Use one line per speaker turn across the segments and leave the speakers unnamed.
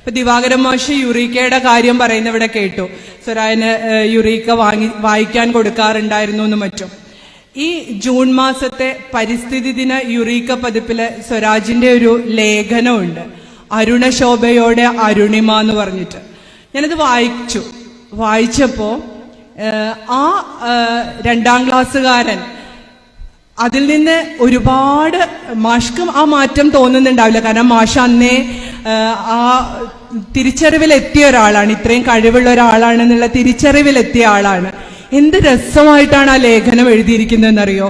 ഇപ്പൊ ദിവാകരൻ മാഷ് യുറീക്കയുടെ കാര്യം പറയുന്നവിടെ കേട്ടു. സ്വരാജിന് യുറീക്ക വായിക്കാൻ കൊടുക്കാറുണ്ടായിരുന്നു എന്നും മറ്റും. ഈ ജൂൺ മാസത്തെ പരിസ്ഥിതി ദിന യുറീക്ക പതിപ്പില് സ്വരാജിന്റെ ഒരു ലേഖനമുണ്ട്, അരുണശോഭയോടെ അരുണിമ എന്ന് പറഞ്ഞിട്ട്. ഞാനത് വായിച്ചപ്പോ ആ 2ാം ക്ലാസ്സുകാരൻ അതിൽ നിന്ന് ഒരുപാട് മാഷ്ക്കും ആ മാറ്റം തോന്നുന്നുണ്ടാവില്ല. കാരണം മാഷ് അന്നേ ആ തിരിച്ചറിവിലെത്തിയ ഒരാളാണ്, ഇത്രയും കഴിവുള്ള ഒരാളാണെന്നുള്ള തിരിച്ചറിവിലെത്തിയ ആളാണ്. എന്ത് രസമായിട്ടാണ് ആ ലേഖനം എഴുതിയിരിക്കുന്നതെന്നറിയോ?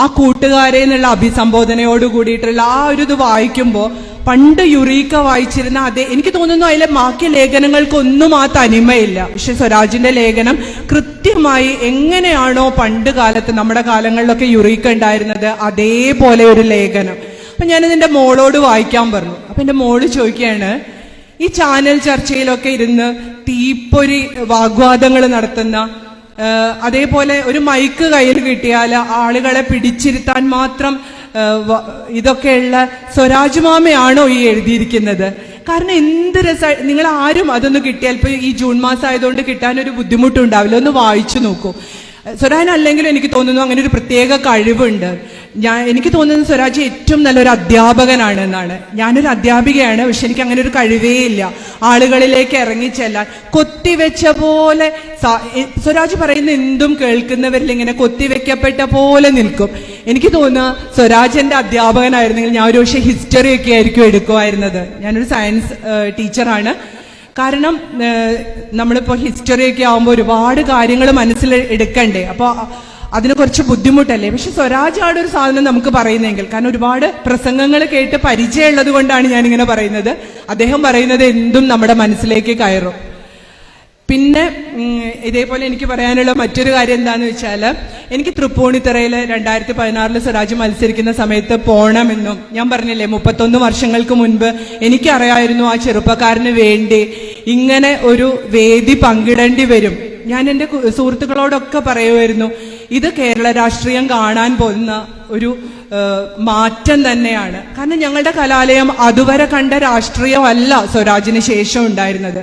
ആ കൂട്ടുകാരെ എന്നുള്ള അഭിസംബോധനയോട് കൂടിയിട്ടുള്ള ആ ഒരു ഇത് വായിക്കുമ്പോൾ പണ്ട് യുറീക്ക വായിച്ചിരുന്ന അതേ, എനിക്ക് തോന്നുന്നു അതിലെ ബാക്കി ലേഖനങ്ങൾക്കൊന്നും ആ തനിമയില്ല. പക്ഷെ സ്വരാജിന്റെ ലേഖനം കൃത്യമായി എങ്ങനെയാണോ പണ്ട് കാലത്ത് നമ്മുടെ കാലങ്ങളിലൊക്കെ യുറീക്ക ഉണ്ടായിരുന്നത് അതേപോലെ ഒരു ലേഖനം. അപ്പൊ ഞാനിതെന്റെ മോളോട് വായിക്കാൻ പറഞ്ഞു. അപ്പൊ എന്റെ മോള് ചോദിക്കുകയാണ്, ഈ ചാനൽ ചർച്ചയിലൊക്കെ ഇരുന്ന് തീപ്പൊരി വാഗ്വാദങ്ങൾ നടത്തുന്ന, അതേപോലെ ഒരു മൈക്ക് കയ്യിൽ കിട്ടിയാൽ ആളുകളെ പിടിച്ചിരുത്താൻ മാത്രം ഇതൊക്കെയുള്ള സ്വരാജ് മാമയാണോ ഈ എഴുതിയിരിക്കുന്നത്? കാരണം എന്ത് രസം, നിങ്ങൾ ആരും അതൊന്ന് കിട്ടിയാൽ, ഇപ്പൊ ഈ ജൂൺ മാസം ആയതുകൊണ്ട് കിട്ടാനൊരു ബുദ്ധിമുട്ടുണ്ടാവില്ല, ഒന്ന് വായിച്ചു നോക്കൂ. സ്വരാജ് അല്ലെങ്കിലും എനിക്ക് തോന്നുന്നു അങ്ങനെ ഒരു പ്രത്യേക കഴിവുണ്ട്. എനിക്ക് തോന്നുന്നത് സ്വരാജ് ഏറ്റവും നല്ലൊരു അധ്യാപകനാണ് എന്നാണ്. ഞാനൊരു അധ്യാപികയാണ്, പക്ഷെ എനിക്ക് അങ്ങനെ ഒരു കഴിവേ ഇല്ല ആളുകളിലേക്ക് ഇറങ്ങിച്ചെല്ലാൻ. കൊത്തിവെച്ച പോലെ സ്വരാജ് പറയുന്ന എന്തും കേൾക്കുന്നവരിൽ ഇങ്ങനെ കൊത്തിവെക്കപ്പെട്ട പോലെ നിൽക്കും. എനിക്ക് തോന്നുക സ്വരാജ് എന്റെ അധ്യാപകനായിരുന്നെങ്കിൽ ഞാൻ ഒരു പക്ഷേ ഹിസ്റ്ററി ഒക്കെ ആയിരിക്കും എടുക്കുമായിരുന്നത്. ഞാനൊരു സയൻസ് ടീച്ചറാണ്. കാരണം നമ്മളിപ്പോ ഹിസ്റ്ററി ഒക്കെ ആവുമ്പോൾ ഒരുപാട് കാര്യങ്ങൾ മനസ്സിൽ എടുക്കണ്ടേ, അപ്പൊ അതിന് കുറച്ച് ബുദ്ധിമുട്ടല്ലേ. പക്ഷെ സ്വരാജാണ് ഒരു സാധനം നമുക്ക് പറയുന്നെങ്കിൽ, കാരണം ഒരുപാട് പ്രസംഗങ്ങൾ കേട്ട് പരിചയമുള്ളത് കൊണ്ടാണ് ഞാനിങ്ങനെ പറയുന്നത്. അദ്ദേഹം പറയുന്നത് എന്തും നമ്മുടെ മനസ്സിലേക്ക് കയറും. പിന്നെ ഇതേപോലെ എനിക്ക് പറയാനുള്ള മറ്റൊരു കാര്യം എന്താന്ന് വെച്ചാല്, എനിക്ക് തൃപ്പൂണിത്തുറയില് 2016 സ്വരാജ് മത്സരിക്കുന്ന സമയത്ത് പോണമെന്നും ഞാൻ പറഞ്ഞില്ലേ, 31 വർഷങ്ങൾക്ക് മുൻപ് എനിക്കറിയായിരുന്നു ആ ചെറുപ്പക്കാരന് വേണ്ടി ഇങ്ങനെ ഒരു വേദി പങ്കിടേണ്ടി വരും. ഞാൻ എൻ്റെ സുഹൃത്തുക്കളോടൊക്കെ പറയുമായിരുന്നു, ഇത് കേരള രാഷ്ട്രീയം കാണാൻ പോകുന്ന ഒരു മാറ്റം തന്നെയാണ്. കാരണം ഞങ്ങളുടെ കലാലയം അതുവരെ കണ്ട രാഷ്ട്രീയമല്ല സ്വരാജിന് ശേഷം ഉണ്ടായിരുന്നത്.